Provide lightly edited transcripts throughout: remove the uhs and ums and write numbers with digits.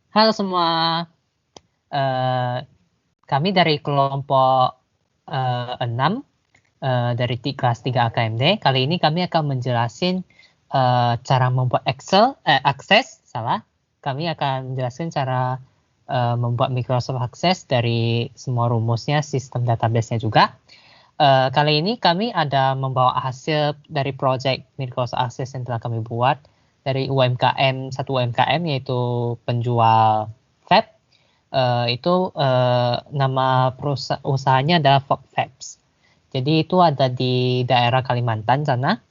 Halo semua, kami dari kelompok 6 dari kelas 3 AKMD. Kali ini kami akan menjelaskan cara membuat Kami akan menjelaskan cara membuat Microsoft Access dari semua rumusnya, sistem database-nya juga. Kali ini kami ada membawa hasil dari project Microsoft Access yang telah kami buat dari satu UMKM yaitu penjual vape. Nama usahanya adalah Fabs. Jadi itu ada di daerah Kalimantan sana.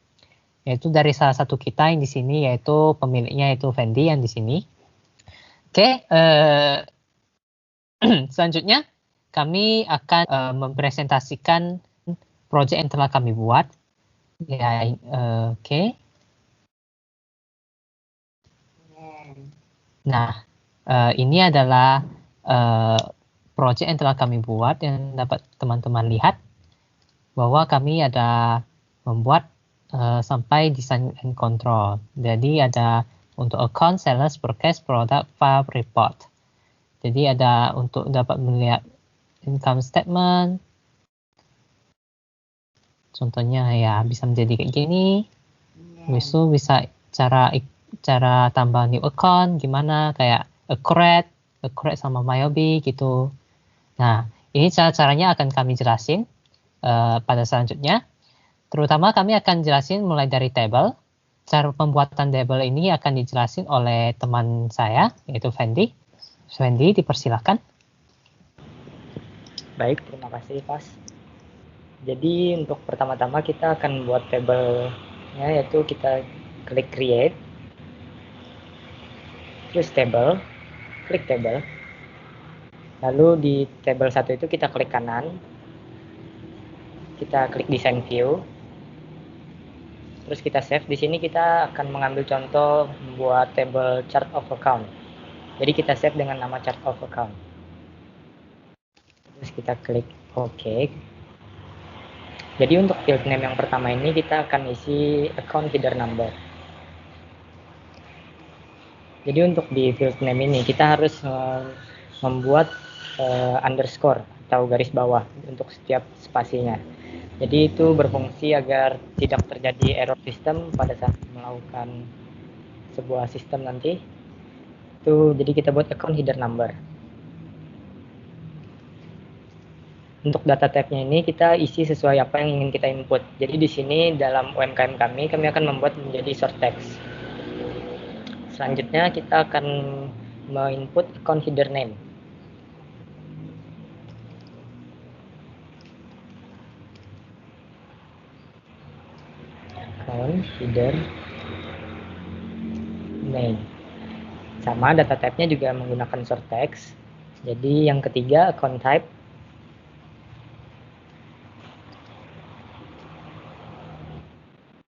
Yaitu dari salah satu kita yang di sini, yaitu pemiliknya yaitu Fendi yang di sini. Oke, selanjutnya kami akan mempresentasikan proyek yang telah kami buat. Ya, oke. Nah, ini adalah proyek yang telah kami buat yang dapat teman-teman lihat bahwa kami ada membuat sampai design and control. Jadi ada untuk account, sales, forecast, product, file, report. Jadi ada untuk dapat melihat income statement. Contohnya ya bisa menjadi kayak gini. Besok bisa cara tambah new account gimana, kayak accurate sama Myobi gitu. Nah, ini cara-caranya akan kami jelasin pada selanjutnya. Terutama kami akan jelasin mulai dari table. Cara pembuatan table ini akan dijelasin oleh teman saya, yaitu Fendi. Fendi, dipersilakan. Baik, terima kasih, Pas. Jadi untuk pertama-tama kita akan buat table-nya, yaitu kita klik create, terus table, klik table. Lalu di table 1 itu kita klik kanan, kita klik design view, terus kita save. Di sini kita akan mengambil contoh membuat table chart of account. Jadi kita save dengan nama chart of account. Terus kita klik OK. Jadi untuk field name yang pertama ini kita akan isi account header number. Jadi untuk di field name ini kita harus membuat underscore atau garis bawah untuk setiap spasinya. Jadi itu berfungsi agar tidak terjadi error sistem pada saat melakukan sebuah sistem nanti. Jadi kita buat account header number. Untuk data type-nya ini kita isi sesuai apa yang ingin kita input. Jadi di sini dalam UMKM kami akan membuat menjadi short text. Selanjutnya kita akan menginput account header name. Account header name. Sama, data type-nya juga menggunakan short text. Jadi yang ketiga account type.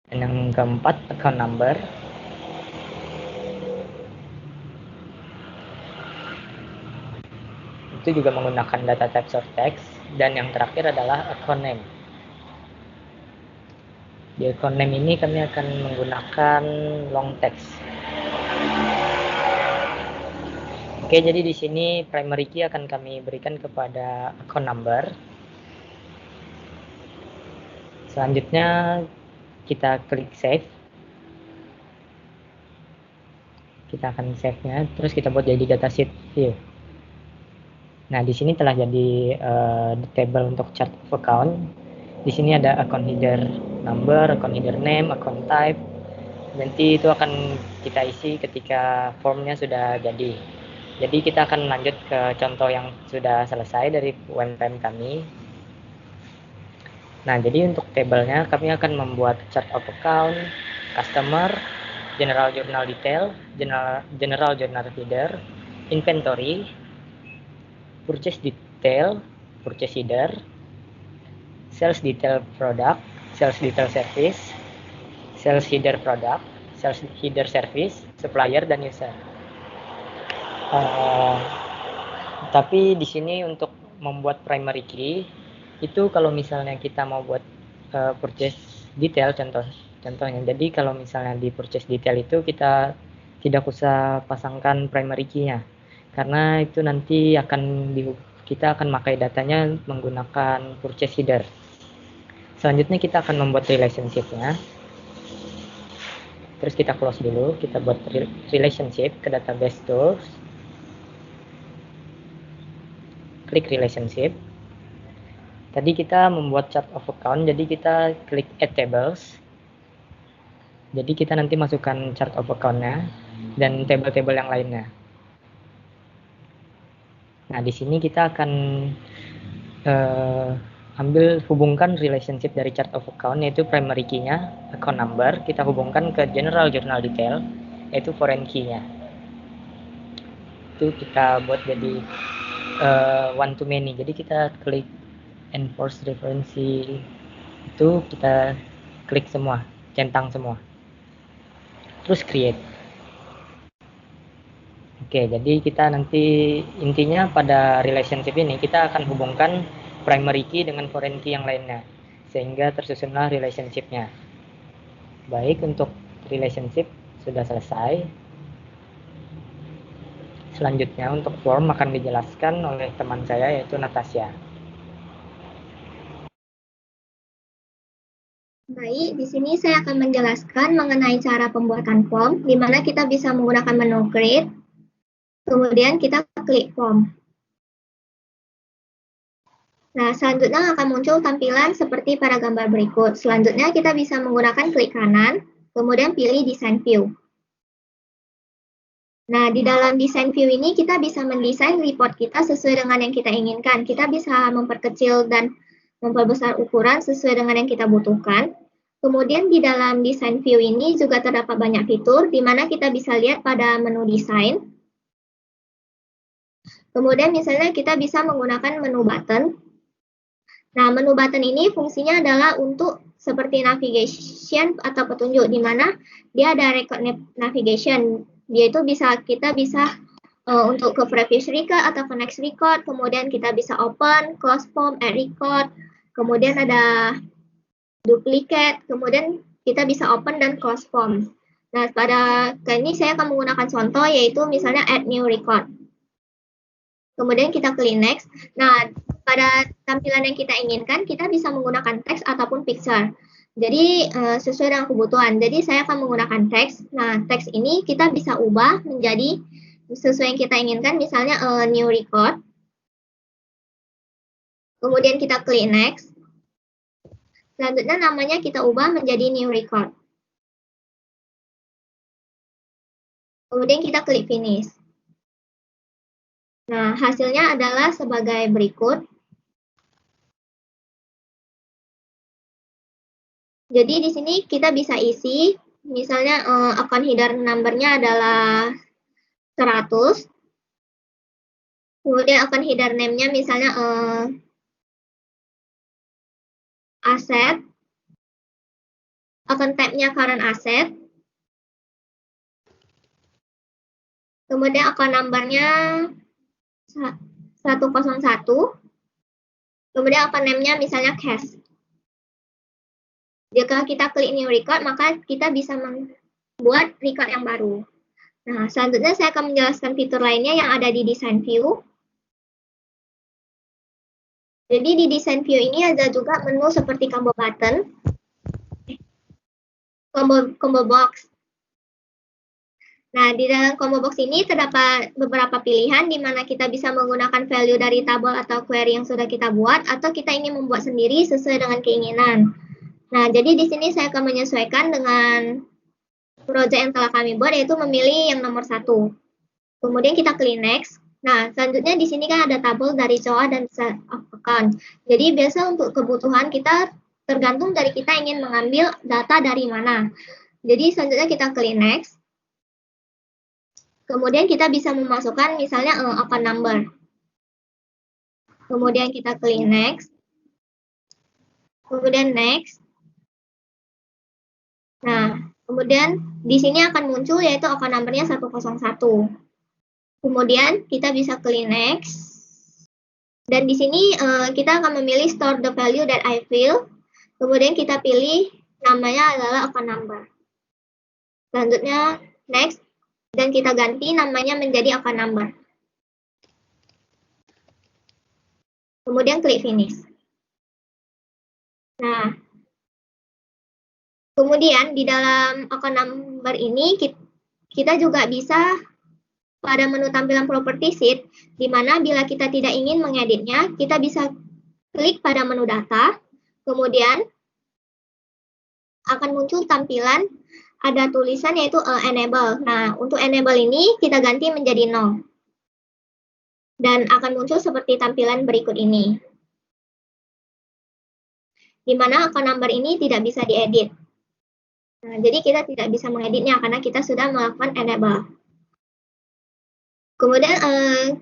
Dan yang keempat account number. Itu juga menggunakan data type short text. Dan yang terakhir adalah account name. Di account name ini kami akan menggunakan long text. Oke, jadi di sini primary key akan kami berikan kepada account number. Selanjutnya kita klik save. Kita akan save-nya, terus kita buat jadi datasheet view. Nah, di sini telah jadi table untuk chart of account. Di sini ada account header number, account header name, account type. Nanti itu akan kita isi ketika formnya sudah jadi. Jadi kita akan lanjut ke contoh yang sudah selesai dari UMKM kami. Nah, jadi untuk tabelnya kami akan membuat chart of account, customer, general journal detail, general journal header, inventory, purchase detail, purchase header, sales detail product, sales detail service, sales header product, sales header service, supplier, dan user. Tapi di sini untuk membuat primary key itu kalau misalnya kita mau buat purchase detail contohnya. Jadi kalau misalnya di purchase detail itu kita tidak usah pasangkan primary key-nya. karena itu nanti kita akan pakai datanya menggunakan purchase header. Selanjutnya kita akan membuat relationship-nya. Terus kita close dulu, kita buat relationship ke database tools. Klik relationship. Tadi kita membuat chart of account, jadi kita klik add tables. Jadi kita nanti masukkan chart of account-nya dan table-table yang lainnya. Nah, di sini kita akan hubungkan relationship dari chart of account, yaitu primary key-nya, account number, kita hubungkan ke general journal detail, yaitu foreign key-nya. Itu kita buat jadi one to many. Jadi kita klik enforce referensi, itu kita klik semua, centang semua. Terus create. Oke, jadi kita nanti intinya pada relationship ini kita akan hubungkan primary key dengan foreign key yang lainnya, sehingga tersusunlah relationship-nya. Baik, untuk relationship sudah selesai. Selanjutnya untuk form akan dijelaskan oleh teman saya, yaitu Natasha. Baik, di sini saya akan menjelaskan mengenai cara pembuatan form, di mana kita bisa menggunakan menu create, kemudian kita klik form. Nah, selanjutnya akan muncul tampilan seperti pada gambar berikut. Selanjutnya kita bisa menggunakan klik kanan, kemudian pilih design view. Nah, di dalam design view ini kita bisa mendesain report kita sesuai dengan yang kita inginkan. Kita bisa memperkecil dan memperbesar ukuran sesuai dengan yang kita butuhkan. Kemudian di dalam design view ini juga terdapat banyak fitur, di mana kita bisa lihat pada menu desain. Kemudian misalnya kita bisa menggunakan menu button. Nah, menu button ini fungsinya adalah untuk seperti navigation atau petunjuk, di mana dia ada record navigation. Dia itu kita bisa untuk ke previous record atau ke next record, kemudian kita bisa open, close form, add record, kemudian ada duplicate, kemudian kita bisa open dan close form. Nah, pada kali ini saya akan menggunakan contoh, yaitu misalnya add new record. Kemudian kita klik next. Nah, pada tampilan yang kita inginkan, kita bisa menggunakan teks ataupun picture. Jadi, sesuai dengan kebutuhan. Jadi, saya akan menggunakan teks. Nah, teks ini kita bisa ubah menjadi sesuai yang kita inginkan, misalnya new record. Kemudian kita klik next. Selanjutnya namanya kita ubah menjadi new record. Kemudian kita klik finish. Nah, hasilnya adalah sebagai berikut. Jadi di sini kita bisa isi, misalnya account header number-nya adalah 100. Kemudian account header name-nya misalnya asset. Account type-nya current asset. Kemudian account number-nya 101. Kemudian account name-nya misalnya cash. Jika kita klik new record, maka kita bisa membuat record yang baru. Nah, selanjutnya saya akan menjelaskan fitur lainnya yang ada di design view. Jadi di design view ini ada juga menu seperti combo button, combo box. Nah, di dalam combo box ini terdapat beberapa pilihan di mana kita bisa menggunakan value dari tabel atau query yang sudah kita buat, atau kita ingin membuat sendiri sesuai dengan keinginan. Nah, jadi di sini saya akan menyesuaikan dengan project yang telah kami buat, yaitu memilih yang nomor 1. Kemudian kita klik next. Nah, selanjutnya di sini kan ada tabel dari COA dan set of account. Jadi biasa untuk kebutuhan kita tergantung dari kita ingin mengambil data dari mana. Jadi selanjutnya kita klik next. Kemudian kita bisa memasukkan misalnya account number. Kemudian kita klik next. Kemudian next. Nah, kemudian di sini akan muncul yaitu account number-nya 101. Kemudian kita bisa klik next. Dan di sini kita akan memilih store the value that I fill. Kemudian kita pilih namanya adalah account number. Selanjutnya next. Dan kita ganti namanya menjadi account number. Kemudian klik finish. Nah, kemudian di dalam account number ini kita juga bisa pada menu tampilan property sheet, di mana bila kita tidak ingin mengeditnya, kita bisa klik pada menu data, kemudian akan muncul tampilan ada tulisan yaitu enable. Nah, untuk enable ini kita ganti menjadi no. Dan akan muncul seperti tampilan berikut ini. Di mana account number ini tidak bisa diedit. Nah, jadi kita tidak bisa mengeditnya karena kita sudah melakukan enable. Kemudian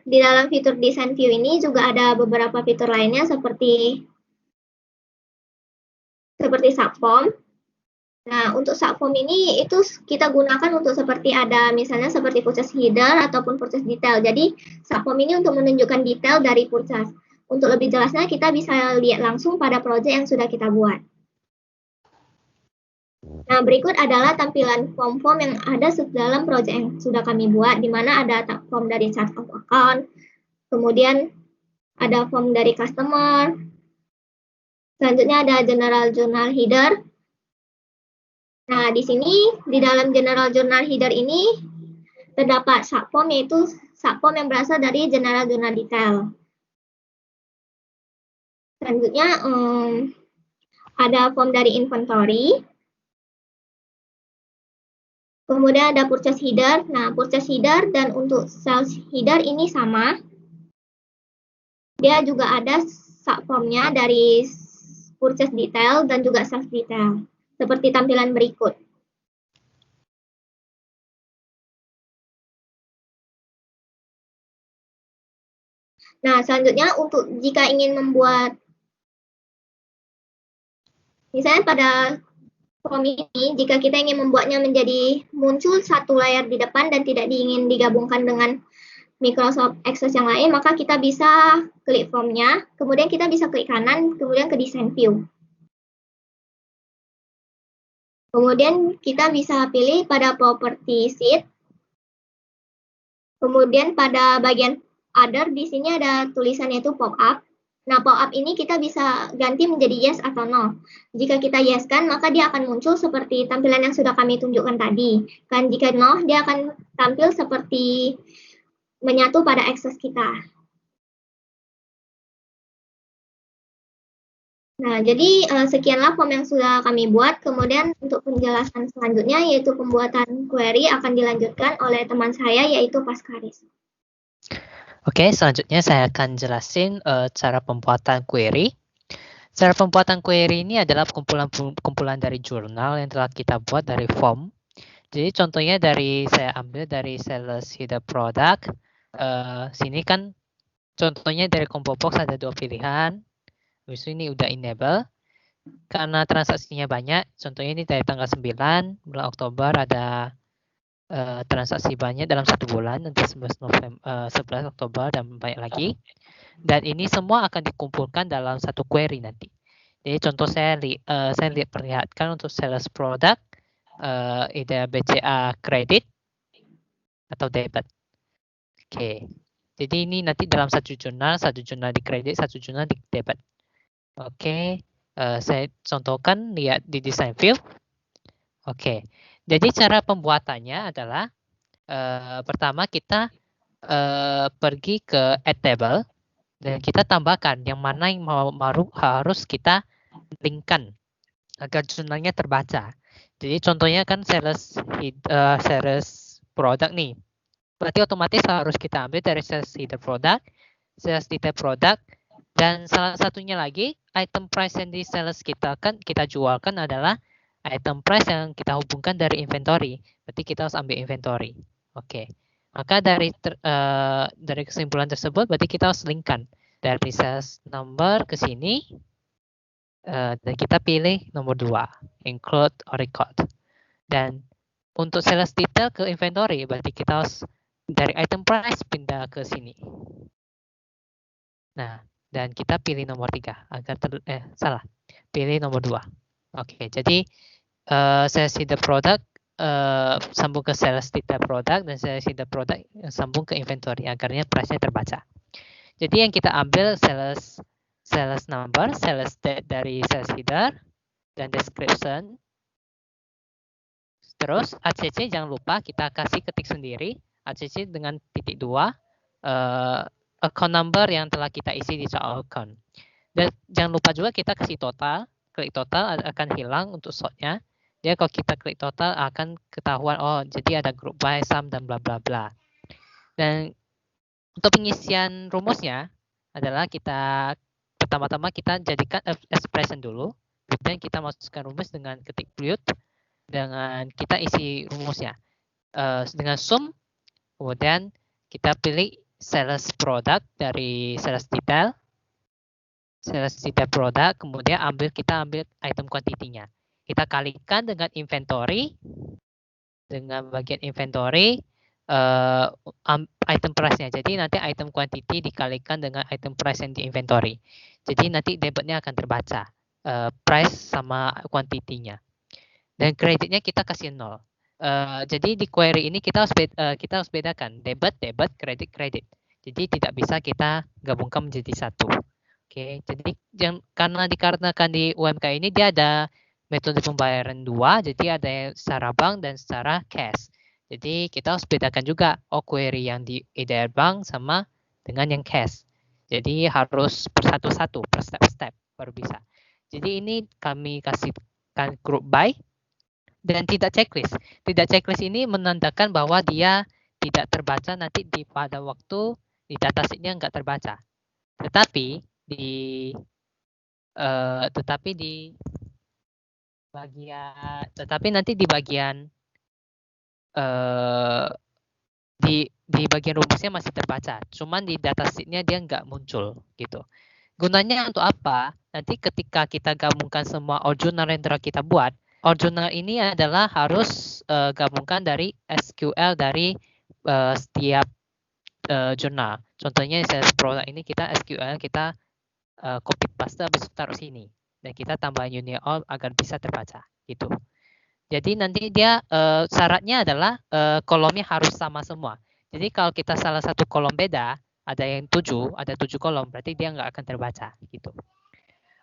di dalam fitur design view ini juga ada beberapa fitur lainnya seperti subform. Nah, untuk subform ini itu kita gunakan untuk seperti ada misalnya seperti purchase header ataupun purchase detail. Jadi subform ini untuk menunjukkan detail dari purchase. Untuk lebih jelasnya kita bisa lihat langsung pada project yang sudah kita buat. Nah, berikut adalah tampilan form-form yang ada dalam project yang sudah kami buat, di mana ada form dari chart of account, kemudian ada form dari customer, selanjutnya ada general journal header. Nah, di sini, di dalam general journal header ini, terdapat subform, yaitu subform yang berasal dari general journal detail. Selanjutnya, ada form dari inventory. Kemudian ada purchase header. Nah, purchase header dan untuk sales header ini sama. Dia juga ada subformnya dari purchase detail dan juga sales detail. Seperti tampilan berikut. Nah, selanjutnya untuk jika ingin membuat, misalnya pada form ini, jika kita ingin membuatnya menjadi muncul satu layar di depan dan tidak ingin digabungkan dengan Microsoft Access yang lain, maka kita bisa klik formnya, kemudian kita bisa klik kanan, kemudian ke design view. Kemudian kita bisa pilih pada property sheet, kemudian pada bagian other, di sini ada tulisan yaitu pop-up. Nah, pop-up ini kita bisa ganti menjadi yes atau no. Jika kita yes kan, maka dia akan muncul seperti tampilan yang sudah kami tunjukkan tadi. Dan jika no, dia akan tampil seperti menyatu pada akses kita. Nah, jadi sekianlah form yang sudah kami buat. Kemudian untuk penjelasan selanjutnya, yaitu pembuatan query akan dilanjutkan oleh teman saya, yaitu Paskaris. Oke, selanjutnya saya akan jelasin cara pembuatan query. Cara pembuatan query ini adalah kumpulan dari jurnal yang telah kita buat dari form. Jadi contohnya saya ambil dari sales header product. Sini kan contohnya dari combo box ada 2 pilihan. Habis ini udah enable. Karena transaksinya banyak, contohnya ini dari tanggal 9 bulan Oktober ada transaksi banyak dalam 1 bulan, nanti 11 Oktober dan banyak lagi. Dan ini semua akan dikumpulkan dalam satu query nanti. Jadi contoh saya perlihatkan untuk sales product, either BCA kredit atau debit. Oke. Jadi ini nanti dalam satu jurnal di kredit, satu jurnal di debit. Oke. Saya contohkan, lihat di design view. Oke. Jadi cara pembuatannya adalah pertama kita pergi ke add table dan kita tambahkan yang mana yang harus kita linkkan agar jurnalnya terbaca. Jadi contohnya kan sales product nih. Berarti otomatis harus kita ambil dari sales header product, sales detail product, dan salah satunya lagi item price yang di sales kita jualkan adalah item price yang kita hubungkan dari inventory. Berarti kita harus ambil inventory. Oke. Maka dari kesimpulan tersebut berarti kita harus linkkan dari sales number ke sini dan kita pilih nomor 2, include or record. Dan untuk sales detail ke inventory berarti kita harus dari item price pindah ke sini. Nah, dan kita pilih nomor 3 agar pilih nomor 2. Oke, jadi sales header product sambung ke sales detail product dan sales header product sambung ke inventory agarnya price-nya terbaca. Jadi yang kita ambil sales sales number, sales date dari sales header, dan description. Terus ACC jangan lupa kita kasih ketik sendiri, ACC dengan titik 2, account number yang telah kita isi di chart account. Dan jangan lupa juga kita kasih total, klik total akan hilang untuk sortnya. Dia kalau kita klik total akan ketahuan, oh jadi ada group by, sum, dan bla bla bla. Dan untuk pengisian rumusnya adalah kita pertama-tama kita jadikan expression dulu, kemudian kita masukkan rumus dengan ketik Boolean, dengan kita isi rumusnya dengan sum, kemudian kita pilih sales product dari sales detail product, kemudian kita ambil item quantity-nya. Kita kalikan dengan inventory, dengan bagian inventory, item price-nya. Jadi nanti item quantity dikalikan dengan item price yang di inventory. Jadi nanti debitnya akan terbaca, price sama quantity-nya. Dan kreditnya kita kasih 0. Jadi di query ini kita harus bedakan debit, kredit. Jadi tidak bisa kita gabungkan menjadi satu. Oke, jadi karena dikarenakan di UMK ini dia ada metode pembayaran 2, jadi ada yang secara bank dan secara cash. Jadi kita harus bedakan juga query yang di EDR bank sama dengan yang cash. Jadi harus per satu-satu, per step-step baru bisa. Jadi ini kami kasihkan group by dan tidak checklist. Tidak checklist ini menandakan bahwa dia tidak terbaca nanti pada waktu di datasheet-nya nggak terbaca. Tetapi di nanti di bagian di bagian rumusnya masih terbaca, cuman di datasheet-nya dia nggak muncul gitu. Gunanya untuk apa? Nanti ketika kita gabungkan semua original yang telah kita buat, original ini adalah harus gabungkan dari SQL dari setiap jurnal. Contohnya sales product ini kita SQL kita copy paste habis taruh sini dan kita tambah union all agar bisa terbaca gitu. Jadi nanti dia syaratnya adalah kolomnya harus sama semua. Jadi kalau kita salah satu kolom beda, ada yang 7, ada 7 kolom, berarti dia nggak akan terbaca gitu.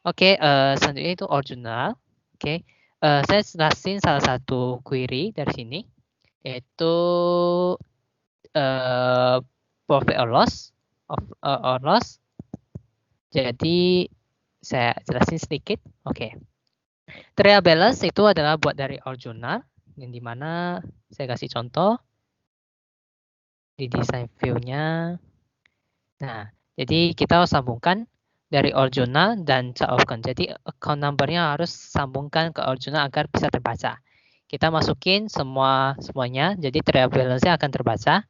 Oke, selanjutnya itu original. Oke, saya jelasin salah satu query dari sini, yaitu profit or loss, Jadi saya jelasin sedikit. Oke. Trial balance itu adalah buat dari original, yang dimana saya kasih contoh di design view-nya. Nah, jadi kita harus sambungkan dari original dan chart account. Jadi account number-nya harus sambungkan ke original agar bisa terbaca. Kita masukin semuanya, jadi trial balance-nya akan terbaca.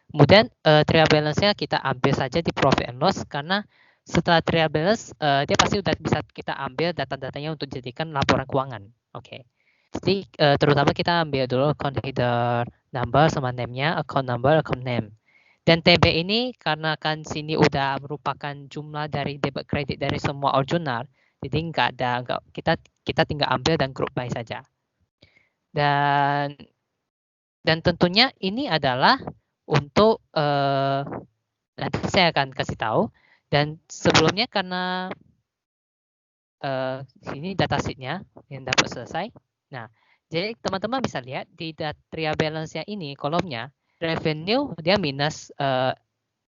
Kemudian trial balance-nya kita ambil saja di profit and loss karena setelah trial balance, dia pasti udah bisa kita ambil data-datanya untuk dijadikan laporan keuangan. Oke. Jadi terutama kita ambil dulu account header number sama name-nya, account number, account name. Dan TB ini karena kan sini udah merupakan jumlah dari debit kredit dari semua original, jadi kita tinggal ambil dan group by saja. Dan tentunya ini adalah untuk nanti saya akan kasih tahu. Dan sebelumnya karena sini datasheet-nya yang dapat selesai. Nah, jadi teman-teman bisa lihat di trial balance-nya ini kolomnya revenue dia minus,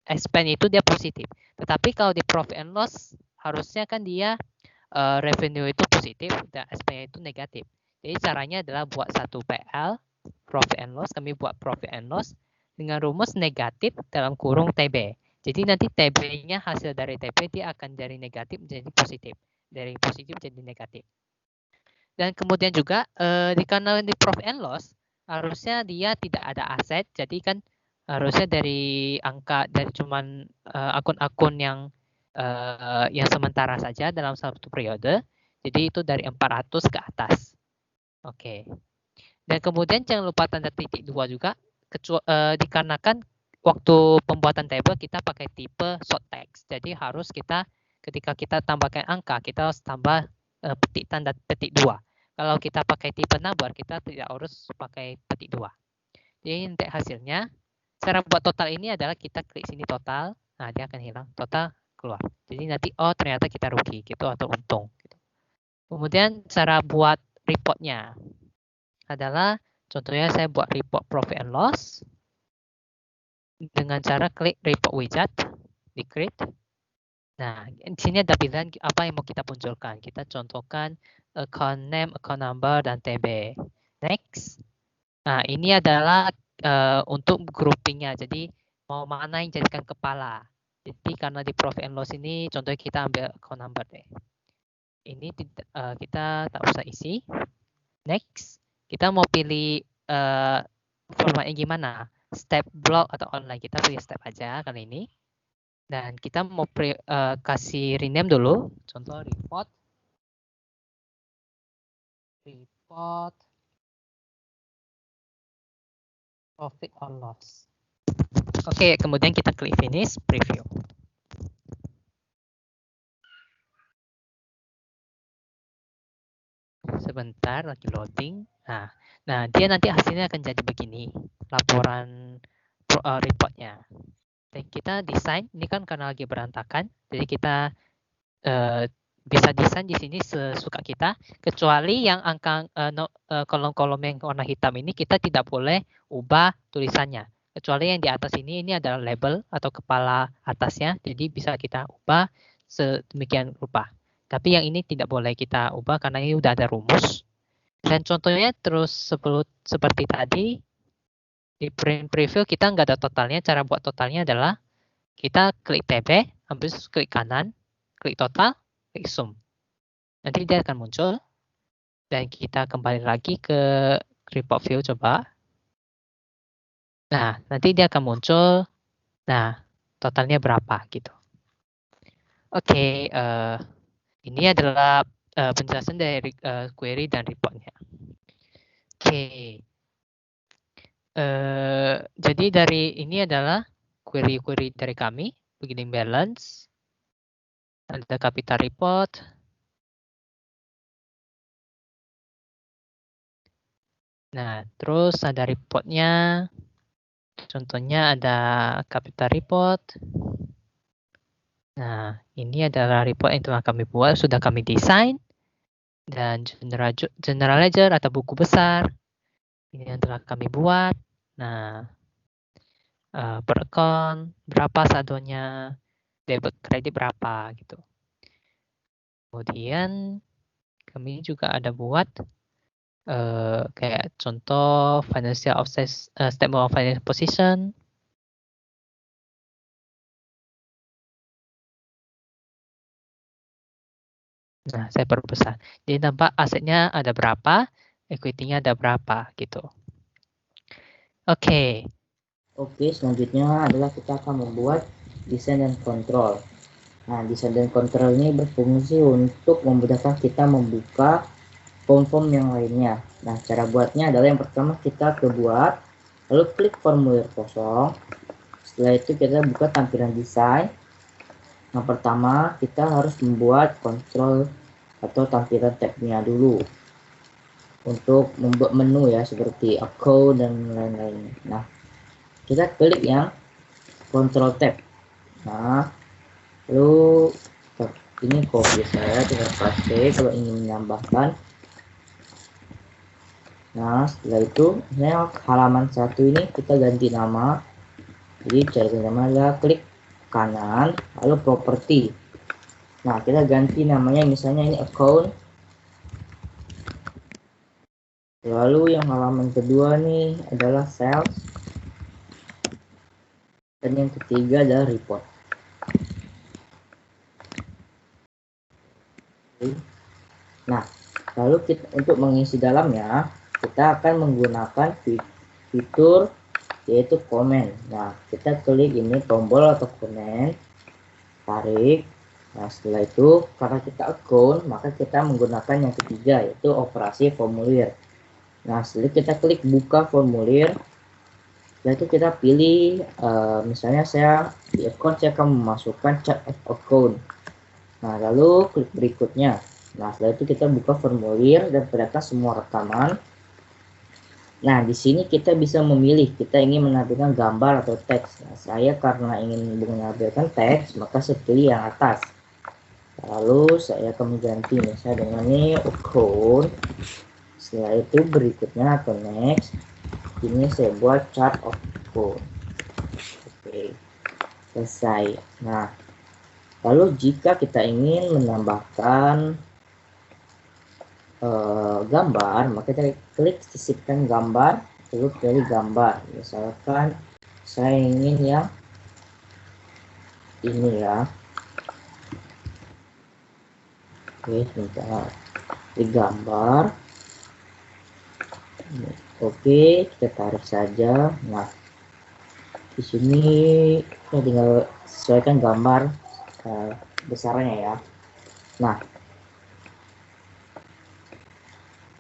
expense itu dia positif. Tetapi kalau di profit and loss harusnya kan dia revenue itu positif dan expense itu negatif. Jadi caranya adalah buat satu PL profit and loss, kami buat profit and loss dengan rumus negatif dalam kurung TB. Jadi nanti TB-nya hasil dari TB dia akan dari negatif menjadi positif. Dari positif menjadi negatif. Dan kemudian juga karena di profit and loss harusnya dia tidak ada aset. Jadi kan harusnya dari angka dari cuman akun-akun yang sementara saja dalam satu periode. Jadi itu dari 400 ke atas. Oke. Dan kemudian jangan lupa tanda titik 2 juga dikarenakan waktu pembuatan table kita pakai tipe short text. Jadi harus kita ketika kita tambahkan angka, kita harus tambah petik tanda petik 2. Kalau kita pakai tipe number, kita tidak harus pakai petik 2. Jadi nanti hasilnya, cara buat total ini adalah kita klik sini total. Nah, dia akan hilang. Total keluar. Jadi nanti ternyata kita rugi gitu atau untung. Gitu. Kemudian cara buat reportnya adalah contohnya saya buat report profit and loss dengan cara klik report widget di create. Nah, di sini ada pilihan apa yang mau kita munculkan. Kita contohkan account name, account number, dan TB. Next. Nah, ini adalah untuk groupingnya. Jadi, mau mana yang jadikan kepala. Jadi, karena di profit and loss ini, contohnya kita ambil account number deh. Ini kita tak usah isi. Next. Kita mau pilih formatnya gimana. Step, block, atau online. Kita pilih step aja kali ini. Dan kita mau kasih rename dulu, contoh report profit or loss. Oke, kemudian kita klik finish, preview. Sebentar, lagi loading. Nah, dia nanti hasilnya akan jadi begini, laporan reportnya. Dan kita desain, ini kan karena lagi berantakan, jadi kita bisa desain di sini sesuka kita, kecuali yang angka kolom-kolom yang warna hitam ini kita tidak boleh ubah tulisannya. Kecuali yang di atas ini adalah label atau kepala atasnya, jadi bisa kita ubah sedemikian rupa. Tapi yang ini tidak boleh kita ubah karena ini udah ada rumus. Dan contohnya terus seperti tadi, di print preview kita nggak ada totalnya. Cara buat totalnya adalah kita klik TB, habis klik kanan, klik total, klik sum. Nanti dia akan muncul. Dan kita kembali lagi ke report view coba. Nah, nanti dia akan muncul. Nah, totalnya berapa gitu. Oke, ini adalah penjelasan dari query dan reportnya. Oke. Jadi dari ini adalah query-query dari kami, beginning balance, ada capital report, nah terus ada reportnya, contohnya ada capital report, nah ini adalah report yang telah kami buat, sudah kami desain, dan general ledger atau buku besar, ini yang telah kami buat, nah per account, berapa saldonya, debit kredit berapa gitu. Kemudian kami juga ada buat kayak contoh financial statement of financial position. Nah, saya perbesar. Jadi nampak asetnya ada berapa, equity-nya ada berapa gitu. Oke. Oke, selanjutnya adalah kita akan membuat desain dan kontrol. Nah, desain dan kontrol ini berfungsi untuk memudahkan kita membuka form-form yang lainnya. Nah, cara buatnya adalah yang pertama kita buat, lalu klik formulir kosong. Setelah itu kita buka tampilan desain. Yang pertama kita harus membuat kontrol atau tampilan tabnya dulu. Untuk membuat menu ya, seperti account dan lain-lain. Nah, kita klik yang control tab. Nah, lalu ini copy saya tinggal paste kalau ingin menambahkan. Nah, setelah itu halaman 1 ini kita ganti nama. Jadi cara ganti nama adalah klik kanan lalu properti. Nah, kita ganti namanya, misalnya ini account. Lalu yang halaman kedua nih adalah sales. Dan yang ketiga adalah report. Nah, lalu untuk mengisi dalamnya, kita akan menggunakan fitur yaitu komen. Nah, kita klik ini tombol atau komen, tarik. Nah, setelah itu karena kita account, maka kita menggunakan yang ketiga yaitu operasi formulir. Nah, setelah kita klik buka formulir, setelah itu kita pilih misalnya saya di account saya akan memasukkan chart of account. Nah, lalu klik berikutnya. Nah, setelah itu kita buka formulir dan ternyata semua rekaman. Nah, di sini kita bisa memilih kita ingin menampilkan gambar atau teks. Nah, saya karena ingin menampilkan teks, maka saya pilih yang atas. Lalu saya akan mengganti misalnya dengan ini account. Setelah itu berikutnya atau next, ini saya buat chart of account. Oke, selesai. Nah, lalu jika kita ingin menambahkan gambar, maka kita klik sisipkan gambar, lalu pilih gambar. Misalkan saya ingin yang ini ya. Oke, sebentar. Di gambar. Oke, kita tarik saja. Nah, di sini kita tinggal sesuaikan gambar besarnya ya. Nah,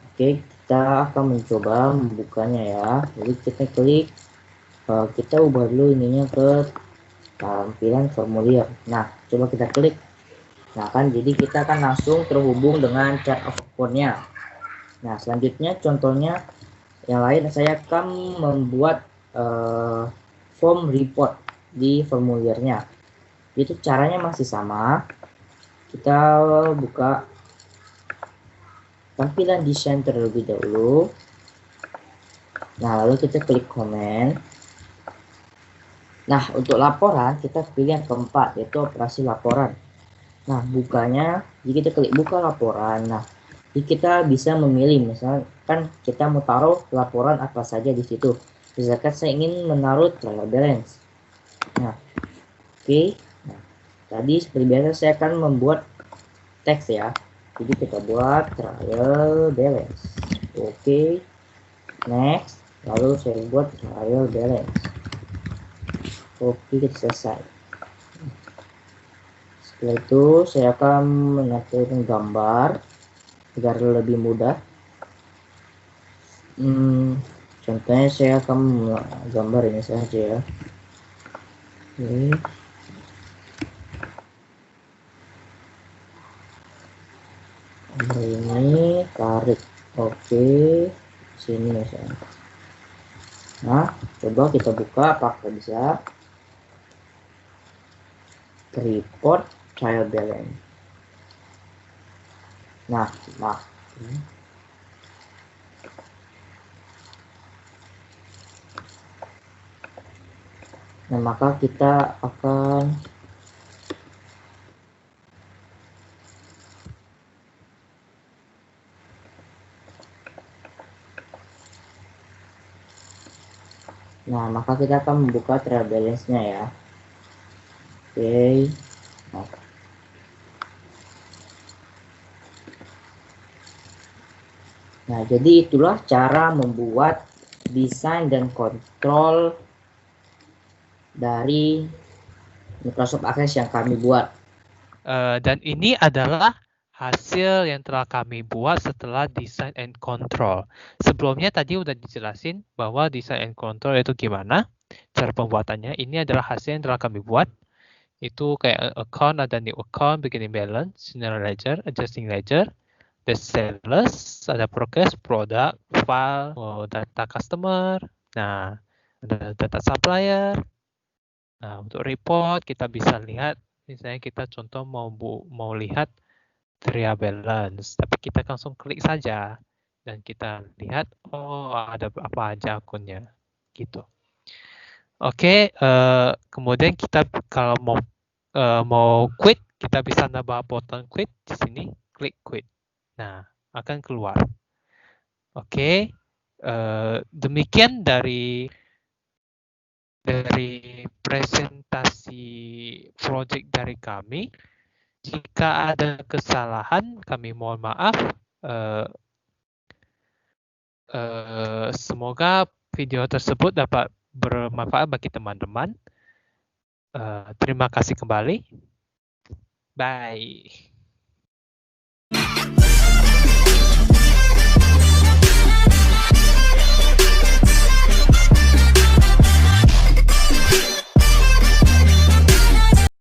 oke, kita akan mencoba membukanya ya. Jadi kita klik, kita ubah dulu ininya ke tampilan formulir. Nah, coba kita klik. Nah kan, jadi kita akan langsung terhubung dengan chart of account-nya. Nah, selanjutnya contohnya yang lain, saya akan membuat form report di formulirnya. Itu caranya masih sama. Kita buka tampilan desain terlebih dahulu. Nah, lalu kita klik comment. Nah, untuk laporan kita pilih yang keempat, yaitu operasi laporan. Nah, bukanya, jika kita klik buka laporan, nah, kita bisa memilih, misalkan kita mau taruh laporan apa saja di situ. Misalkan saya ingin menaruh trial balance. Nah, oke. Nah, tadi seperti biasa saya akan membuat teks ya. Jadi kita buat trial balance. Oke. Next. Lalu saya buat trial balance. Oke, kita selesai. Setelah itu saya akan menampilkan gambar agar lebih mudah. Contohnya saya akan gambar ini saja ya. Oke. Ini tarik. Oke, sini misalnya. Nah, coba kita buka apakah bisa. Report trial balance. Nah. Nah, maka kita akan membuka trial balance-nya ya. Oke. Nah, jadi itulah cara membuat desain dan kontrol dari Microsoft Access yang kami buat. Dan ini adalah hasil yang telah kami buat setelah design and control. Sebelumnya tadi udah dijelasin bahwa design and control itu gimana cara pembuatannya. Ini adalah hasil yang telah kami buat. Itu kayak account, ada new account, beginning balance, general ledger, adjusting ledger, the sales, ada progress, product, file, data customer, nah ada data supplier. Nah, untuk report kita bisa lihat, misalnya kita contoh mau lihat trial balance, tapi kita langsung klik saja dan kita lihat ada apa aja akunnya gitu. Oke, kemudian kita kalau mau quit, kita bisa nambah button quit di sini, klik quit. Nah, akan keluar. Oke, demikian dari presentasi project dari kami. Jika ada kesalahan, kami mohon maaf. Semoga video tersebut dapat bermanfaat bagi teman-teman. Terima kasih kembali. Bye.